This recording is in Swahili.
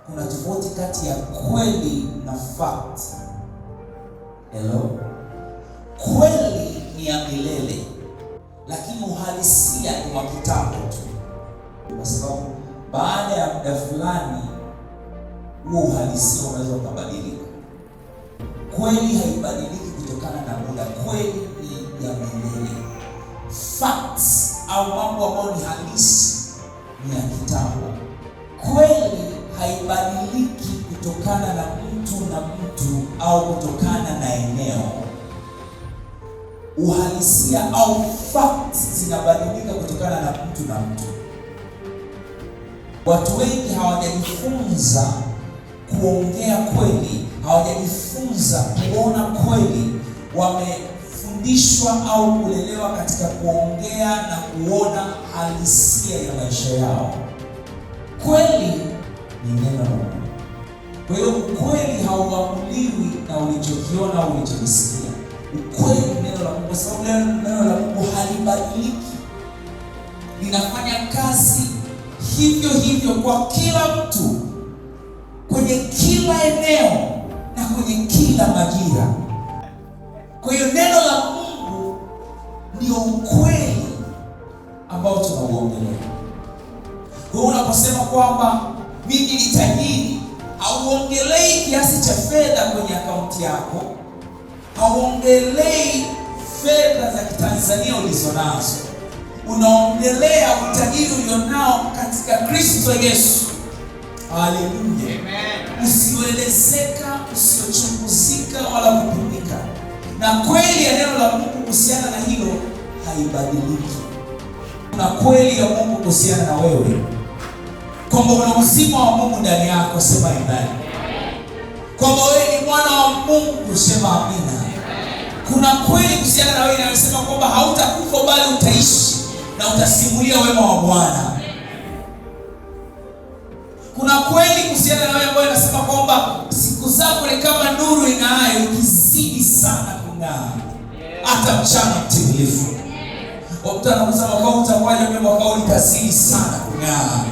Kuna tofauti kati ya kweli na fact. Hello? Kweli ni ya milele, lakini uhalisia ni wa kitambo tu, kwa sababu baada ya muda fulani huo uhalisia unaweza ukabadilika. Kweli haibadiliki kutokana na muda. Kweli ni ya milele. Facts au mambo ambayo ni halisi ni ya kitambo. Kweli haibadiliki kutokana na mtu au kutokana na eneo. Uhalisia au facts zinabadilika kutokana na mtu. Watu wengi hawajajifunza kuongea kweli, hawajajifunza kuona kweli. Wamefundishwa au kulelewa katika kuongea na kuona halisia ya maisha yao. Kweli ni neno la Mungu. Kwa hiyo ukweli hauamuliwi na ulichokiona au ulichokisikia. Ukweli ni neno la Mungu, kwa sababu neno la Mungu halibadiliki. Linafanya kazi hivyo kwa kila mtu, kwenye kila eneo na kwenye kila majira. Kwa hiyo neno la Mungu ndio ukweli ambao tunauongelea. Kwa hiyo unaposema kwamba mimi ni tajiri, hauongelei kiasi cha fedha kwenye akaunti yako, hauongelei fedha za Kitanzania ulizonazo. Unaongelea utajiri ulionao katika Kristo Yesu. Haleluya. Amen. Usioelezeka, usiochunguzika wala kupimika. Na kweli ya neno la Mungu kuhusiana na hilo haibadiliki. Kuna kweli ya Mungu kuhusiana na wewe, kwamba una uzima wa Mungu ndani yako, sema amen. Kwamba wewe ni mwana wa Mungu, sema amina. Kuna kweli kuhusiana na wewe inayosema kwamba hautakufa bali utaishi na utasimulia wema wa Bwana. Kuna kweli kuhusiana na wewe ambayo inasema kwamba siku zako ni kama nuru ing'aayo, ikizidi sana kung'aa hata mchana mtimilifu. Wakati anakusema kwamba utakuwa mwaka huu utazidi sana kung'aa.